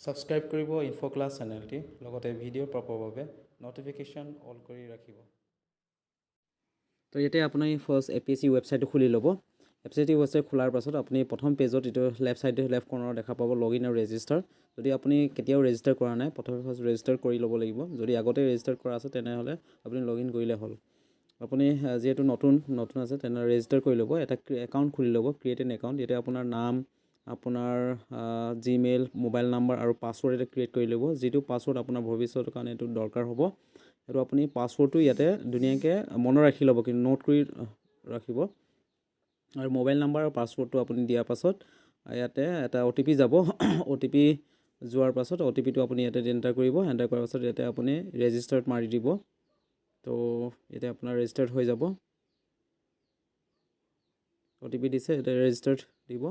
Subscribe কৰিব info class চেনেলটি লগতে video' পাবৰ বাবে নটিফিকেশ্যন অল কৰি ৰাখিব। তো ইয়াতে আপুনি ফাৰ্ষ্ট APSC ৱেবছাইটটো খুলি ল'ব। APSC ৱেবছাইট খোলাৰ পাছত আপুনি প্ৰথম পেজত এইটো লেফ্ট চাইডে লেফ্ট কৰ্নাৰত দেখা পাব লগইন আৰু ৰেজিষ্টাৰ। যদি আপুনি কেতিয়াও ৰেজিষ্টাৰ কৰা নাই প্ৰথমে ফাৰ্ষ্ট ৰেজিষ্টাৰ কৰি ল'ব লাগিব। যদি আগতে ৰেজিষ্টাৰ কৰা আছে তেনেহ'লে আপুনি লগইন কৰিলে হ'ল। আপুনি যিহেতু নতুন আছে তেনে ৰেজিষ্টাৰ কৰি ল'ব। এটা একাউণ্ট খুলি ল'ব, ক্ৰিয়েট এন একাউণ্ট। ইয়াতে আপোনাৰ নাম, আপোনাৰ জিমেইল, মোবাইল নাম্বাৰ আৰু পাছৱৰ্ড এটা ক্ৰিয়েট কৰি ল'ব। যিটো পাছৱৰ্ড আপোনাৰ ভৱিষ্যতৰ কাৰণে এইটো দৰকাৰ হ'ব। সেইটো আপুনি পাছৱৰ্ডটো ইয়াতে ধুনীয়াকৈ মনত ৰাখি ল'ব, কিন্তু নোট কৰি ৰাখিব। আৰু মোবাইল নাম্বাৰ আৰু পাছৱৰ্ডটো আপুনি দিয়াৰ পাছত ইয়াতে এটা OTP যাব। OTP যোৱাৰ পাছত OTPটো আপুনি ইয়াতে এণ্টাৰ কৰিব। এণ্টাৰ কৰাৰ পাছত ইয়াতে আপুনি ৰেজিষ্টাৰ্ড মাৰি দিব। তো এতিয়া আপোনাৰ ৰেজিষ্টাৰ্ড হৈ যাব। OTP দিছে, এতিয়া ৰেজিষ্টাৰ্ড দিব।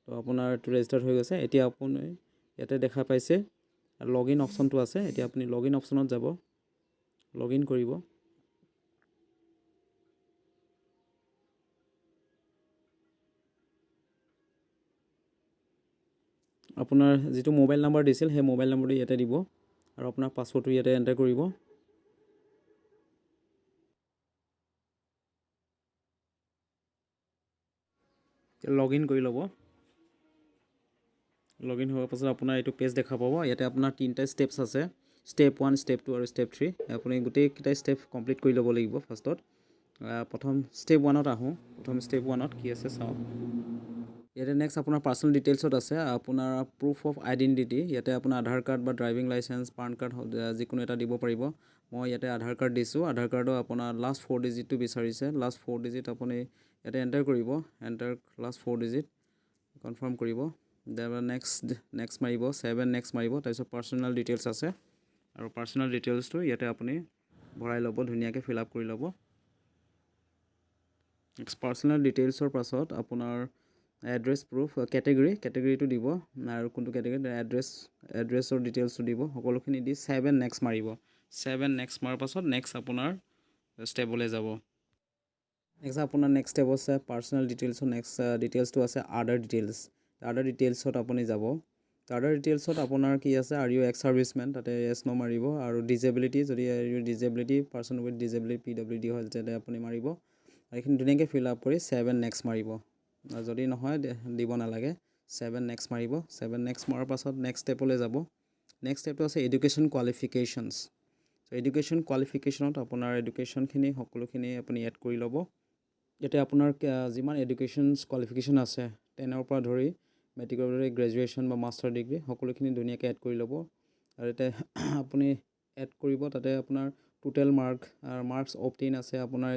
তো আপোনাৰ এইটো ৰেজিষ্টাৰ্ড হৈ গৈছে। এতিয়া আপুনি ইয়াতে দেখা পাইছে লগইন অপশ্যনটো আছে। এতিয়া আপুনি লগইন অপশ্যনত যাব, লগইন কৰিব। আপোনাৰ যিটো মোবাইল নাম্বাৰ দিছিল সেই মোবাইল নাম্বাৰটো ইয়াতে দিব আৰু আপোনাৰ পাছৱৰ্ডটো ইয়াতে এণ্টাৰ কৰিব। লগইন কৰি ল'ব। লগইন হোৱাৰ পাছত আপোনাৰ এইটো পেজ দেখা পাব। ইয়াতে আপোনাৰ 3টা ষ্টেপছ আছে, ষ্টেপ 1, ষ্টেপ 2 আৰু ষ্টেপ 3। আপুনি গোটেইকেইটা ষ্টেপ কমপ্লিট কৰি ল'ব লাগিব। ফাৰ্ষ্টত প্ৰথম ষ্টেপ 1ত আহোঁ। প্ৰথম ষ্টেপ 1ত কি আছে চাওঁ। ইয়াতে নেক্সট আপোনাৰ পাৰ্চনেল ডিটেইলছত আছে আপোনাৰ প্ৰুফ অফ আইডেণ্টিটি। ইয়াতে আপোনাৰ আধাৰ কাৰ্ড বা ড্ৰাইভিং লাইচেঞ্চ, পান কাৰ্ড যিকোনো এটা দিব পাৰিব। মই ইয়াতে আধাৰ কাৰ্ড দিছোঁ। আধাৰ কাৰ্ডৰ আপোনাৰ লাষ্ট 4 ডিজিটটো বিচাৰিছে। লাষ্ট 4 ডিজিট আপুনি ইয়াতে এণ্টাৰ কৰিব। এণ্টাৰ লাষ্ট 4 ডিজিট কনফাৰ্ম কৰিব। নেক্সট মাৰিব, 7 নেক্সট মাৰিব। তাৰপিছত পাৰ্চনেল ডিটেইলছ আছে আৰু পাৰ্চনেল ডিটেইলছটো ইয়াতে আপুনি ভৰাই ল'ব, ধুনীয়াকৈ ফিল আপ কৰি ল'ব। নেক্সট পাৰ্চনেল ডিটেইলছৰ পাছত আপোনাৰ এড্ৰেছ প্ৰুফ কেটেগৰীটো দিব আৰু কোনটো কেটেগৰী এড্ৰেছৰ ডিটেইলছটো দিব। সকলোখিনি দি 7 নেক্সট মাৰিব। 7 নেক্সট মাৰাৰ পাছত নেক্সট আপোনাৰ ষ্টেপলৈ যাব। নেক্সট আপোনাৰ নেক্সট ষ্টেপ আছে পাৰ্চনেল ডিটেইলছৰ নেক্সট ডিটেইলছটো আছে আদাৰ ডিটেইলছ। আদাৰ ডিটেইলছত আপুনি যাব। আদাৰ ডিটেইলছত আপোনাৰ কি আছে, আৰ ইউ এক্স ছাৰ্ভিচমেন, তাতে য়েছ ন' মাৰিব। আৰু ডিজেবিলিটি, যদি disability person with disability PWD হয় তাতে আপুনি মাৰিব। আৰু এইখিনি ধুনীয়াকৈ ফিল আপ কৰি 7 নেক্সট মাৰিব। যদি নহয় দিব নালাগে। 7 নেক্সট মাৰিব। 7 নেক্সট মৰাৰ পাছত নেক্সট ষ্টেপলৈ যাব। নেক্সট ষ্টেপটো আছে এডুকেশ্যন কোৱালিফিকেশ্যনছ। চ' এডুকেশ্যন কোৱালিফিকেশ্যনত আপোনাৰ এডুকেশ্যনখিনি সকলোখিনি আপুনি এড কৰি ল'ব। ইয়াতে আপোনাৰ যিমান এডুকেশ্যনছ কোৱালিফিকেশ্যন আছে 10ৰ পৰা ধৰি মেট্ৰিকৰ ধৰি গ্ৰেজুৱেশ্যন বা মাষ্টাৰ ডিগ্ৰী সকলোখিনি ধুনীয়াকৈ এড কৰি ল'ব। আৰু ইয়াতে আপুনি এড কৰিব। তাতে আপোনাৰ টোটেল মাৰ্কছ অবটেইন আছে আপোনাৰ,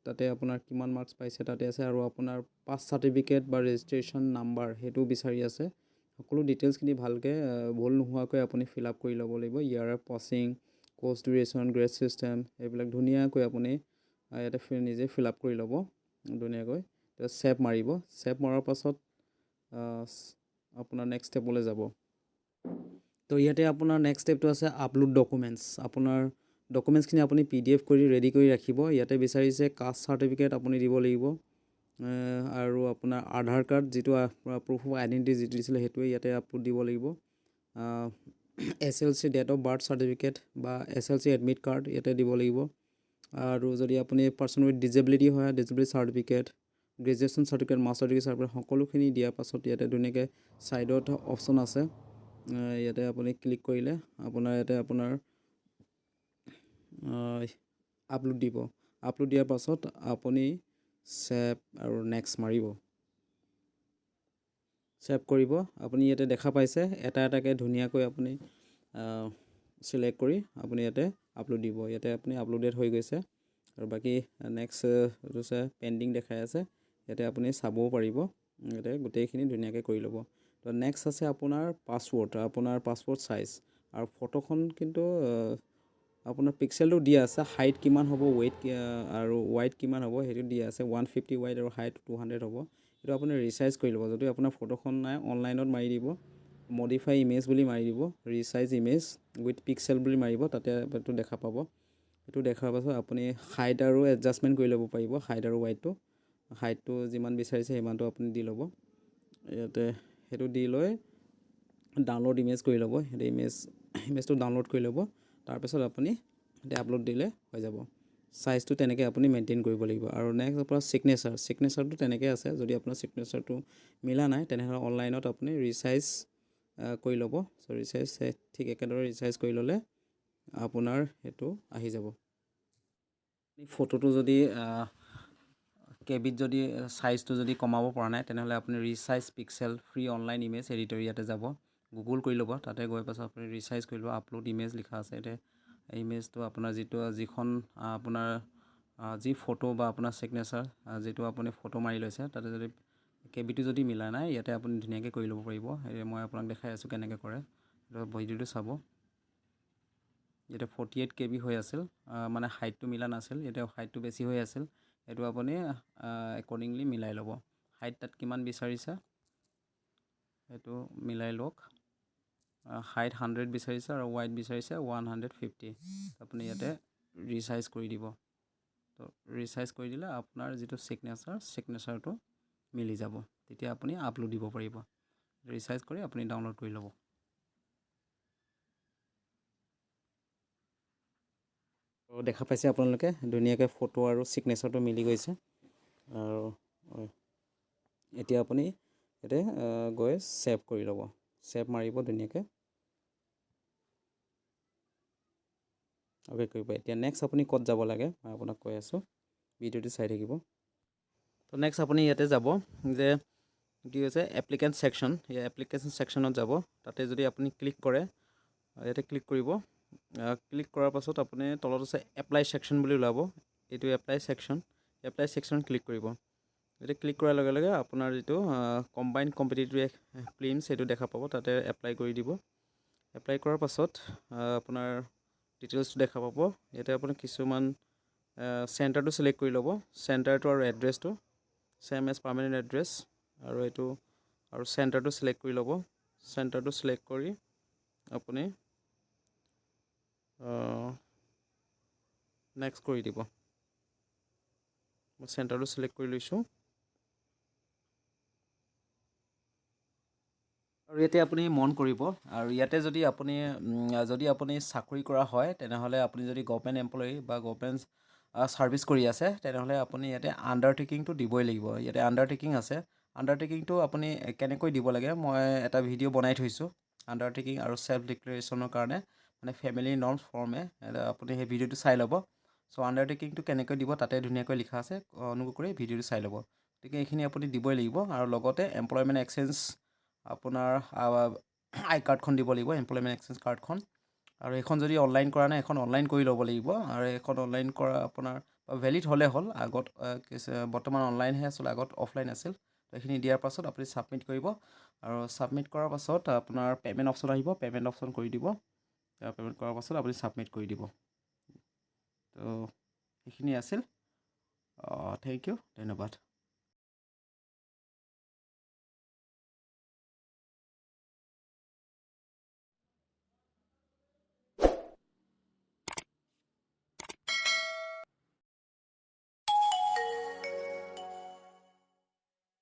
তাতে আপোনাৰ কিমান মাৰ্কছ পাইছে তাতে আছে। আৰু আপোনাৰ পাছ চাৰ্টিফিকেট বা ৰেজিষ্ট্ৰেশ্যন নাম্বাৰ সেইটো বিচাৰি আছে। সকলো ডিটেইলছখিনি ভালকৈ ভুল নোহোৱাকৈ আপুনি ফিল আপ কৰি ল'ব লাগিব। ইয়াৰ passing, course duration, grade system এইবিলাক ধুনীয়াকৈ আপুনি ইয়াতে নিজে ফিল আপ কৰি ল'ব ধুনীয়াকৈ। ছেভ মাৰিব। ছেভ মৰাৰ পাছত আপোনাৰ নেক্সট ষ্টেপলৈ যাব। তো ইয়াতে আপোনাৰ নেক্সট ষ্টেপটো আছে আপলোড ডকুমেণ্টছ। আপোনাৰ ডকুমেণ্টছখিনি আপুনি PDF কৰি ৰেডি কৰি ৰাখিব। ইয়াতে বিচাৰিছে কাষ্ট চাৰ্টিফিকেট আপুনি দিব লাগিব আৰু আপোনাৰ আধাৰ কাৰ্ড যিটো প্ৰুফ অফ আইডেণ্টিটি যিটো দিছিলে সেইটোৱে ইয়াতে আপলোড দিব লাগিব। SLC date of birth certificate বা SLC এডমিট কাৰ্ড ইয়াতে দিব লাগিব। আৰু যদি আপুনি পাৰ্চন উইথ ডিজেবিলিটি হয় disability certificate, graduation certificate, master degree certificate সকলোখিনি দিয়াৰ পাছত ইয়াতে ধুনীয়াকৈ ছাইডত অপশ্যন আছে। ইয়াতে আপুনি ক্লিক কৰিলে আপোনাৰ ইয়াতে আপোনাৰ আপলোড দিব। আপলোড দিয়াৰ পাছত আপুনি ছেভ আৰু নেক্সট মাৰিব। ছেভ কৰিব। আপুনি ইয়াতে দেখা পাইছে এটা এটাকৈ ধুনীয়াকৈ আপুনি চিলেক্ট কৰি আপুনি ইয়াতে আপলোড দিব। ইয়াতে আপুনি আপলোডেড হৈ গৈছে। আৰু বাকী নেক্সট এইটো আছে পেণ্ডিং দেখাই আছে। ইয়াতে আপুনি চাবও পাৰিব। ইয়াতে গোটেইখিনি ধুনীয়াকৈ কৰি ল'ব। তো নেক্সট আছে আপোনাৰ পাছৱৰ্ড চাইজ আৰু ফটোখন কিন্তু আপোনাৰ পিক্সেলটো দিয়া আছে। হাইট কিমান হ'ব, ৱেইট আৰু ৱাইড কিমান হ'ব সেইটো দিয়া আছে। 150 ৱাইড আৰু হাইট 200 হ'ব। সেইটো আপুনি ৰিচাইজ কৰি ল'ব। যদি আপোনাৰ ফটোখন নাই অনলাইনত মাৰি দিব, মডিফাই ইমেজ বুলি মাৰি দিব, ৰিচাইজ ইমেজ উইথ পিক্সেল বুলি মাৰিব, তাতে এইটো দেখা পাব। এইটো দেখাৰ পাছত আপুনি হাইট আৰু এডজাষ্টমেণ্ট কৰি ল'ব পাৰিব। হাইট আৰু হাইটটো যিমান বিচাৰিছে সিমানটো আপুনি দি ল'ব। ইয়াতে সেইটো দি লৈ ডাউনলোড ইমেজ কৰি ল'ব সেইটো ইমেজটো ডাউনলোড কৰি ল'ব তাৰপিছত আপুনি এতিয়া আপলোড দিলে হৈ যাব সাইজটো তেনেকৈ আপুনি মেইনটেইন কৰিব লাগিব আৰু নেক্সট আপোনাৰ সিগনেচাৰটো তেনেকৈ আছে যদি আপোনাৰ সিগনেচাৰটো মিলা নাই তেনেহ'লে অনলাইনত আপুনি ৰিচাইজ কৰি ল'ব সো ৰিচাইজ ঠিক একেদৰে ৰিচাইজ কৰি ল'লে আপোনাৰ সেইটো আহি যাব ফটোটো যদি কেবিত যদি সাইজটো যদি কমাব পৰা নাই তেনেহ'লে আপুনি resize pixel free online image editor ইয়াতে যাব গুগল কৰি ল'ব তাতে গৈ পাছত আপুনি ৰিচাইজ কৰি ল'ব আপলোড ইমেজ লিখা আছে এতিয়া ইমেজটো আপোনাৰ যিখন আপোনাৰ যি ফটো বা আপোনাৰ সিগনেচাৰ যিটো আপুনি ফটো মাৰি লৈছে তাতে যদি কেবিটো যদি মিলা নাই ইয়াতে আপুনি ধুনীয়াকৈ কৰি ল'ব পাৰিব মই আপোনাক দেখাই আছোঁ কেনেকৈ কৰে ভিডিঅ'টো চাব এটা 48 KB হৈ আছিল মানে হাইটটো মিলা নাছিল এটা হাইটটো বেছি হৈ আছিল এটো আপুনি একৰ্ডিংলি মিলাই ল'ব হাইট তাত কিমান বিচাৰিছে এটো মিলাই লওক হাইট 100 বিচাৰিছে আৰু ওয়াইড বিচাৰিছে 150 আপুনি ইয়াতে ৰিসাইজ কৰি দিব তো ৰিসাইজ কৰি দিলে আপোনাৰ যেটো সিগনেচাৰটো মিলি যাব তেতিয়া আপুনি আপলোড দিব পাৰিব ৰিসাইজ কৰি আপুনি ডাউনলোড কৰি ল'ব দেখা পাইছে আপোনালোকে ধুনীয়াকৈ ফটো আৰু সিগনেচাৰটো মিলি গৈছে আৰু এতিয়া আপুনি এতে গৈ সেভ কৰি ল'ব সেভ মাৰিব ধুনীয়াকৈ ওকে কৰিব এতিয়া নেক্সট আপুনি ক'ত যাব লাগে মই আপোনাক কৈ আছোঁ ভিডিঅ'টো চাই থাকিব তো নেক্সট আপুনি ইয়াতে যাব যে কি হৈছে এপ্লিকেন্ট সেকশন এই এপ্লিকেশন সেকশনত যাব তাতে যদি আপুনি ক্লিক কৰে ইয়াতে ক্লিক কৰিব ক্লিক কৰাৰ পাছত আপুনি তলত আছে এপ্লাই সেকশন বুলি ওলাব এইটো এপ্লাই সেকশন ক্লিক কৰিব এটা ক্লিক কৰাৰ লগে লগে আপোনাৰ যেটো কম্বাইন্ড কম্পিটিটিভ ফিল্মছ এটো দেখা পাব তাতে এপ্লাই কৰি দিব এপ্লাই কৰাৰ পাছত আপোনাৰ ডিটেইলছটো দেখা পাব ইয়াতে আপুনি কিছুমান সেন্টাৰটো সিলেক্ট কৰি ল'ব সেন্টাৰটো আৰু এড্ৰেছটো সেম এজ পাৰ্মানেন্ট এড্ৰেছ আৰু এটো আৰু সেন্টাৰটো সিলেক্ট কৰি ল'ব সেন্টাৰটো সিলেক্ট কৰি আপুনি নেক্সট কৰি দিব মই সেন্টাৰটো সিলেক্ট কৰি লৈছো আৰু ইয়াতে আপুনি মন কৰিব আৰু ইয়াতে যদি আপুনি চাকৰি কৰা হয় তেনেহলে আপুনি যদি গভৰ্নমেন্ট এমপ্লয়ি বা গভৰ্নমেন্ট সাৰ্ভিস কৰি আছে তেনেহলে আপুনি ইয়াতে আন্ডাৰটেকিংটো দিবই লাগিব ইয়াতে আন্ডাৰটেকিং আছে আন্ডাৰটেকিংটো আপুনি কেনেকৈ দিব লাগে মই এটা ভিডিও বনাই থৈছো আন্ডাৰটেকিং আৰু সেল্ফ ডিক্লেৰেচনৰ কাৰণে মানে ফেমিলি নৰ্মছ ফৰ্মে আপুনি সেই ভিডিওটো চাই ল'ব সো আন্ডাৰটেকিংটো কেনেকৈ দিব তাতে ধুনীয়াকৈ লিখা আছে অনুগ্ৰহ কৰি ভিডিওটো চাই ল'ব গতিকে এইখিনি আপুনি দিবই লাগিব আৰু লগতে এমপ্লয়মেন্ট এক্সচেঞ্জ আপোনাৰ আই কাৰ্ডখন দিব লাগিব এমপ্লয়মেন্ট এক্সচেঞ্জ কাৰ্ডখন আৰু এখন যদি অনলাইন কৰা নাই এখন অনলাইন কৰি ল'ব লাগিব আৰু এখন অনলাইন কৰা আপোনাৰ ভ্যালিড হলে হল আগত বৰ্তমান অনলাইন হে আছিল আগত অফলাইন আছিল এইখিনি দিয়াৰ পাছত আপুনি সাবমিট কৰিব আৰু সাবমিট কৰাৰ পাছত আপোনাৰ পেমেন্ট অপচন আহিব পেমেন্ট অপচন কৰি দিব পেমেন্ট কৰাৰ পাছত আপুনি সাবমিট কৰি দিব তো এইখিনি আছিল থ্যাংক ইউ ধন্যবাদ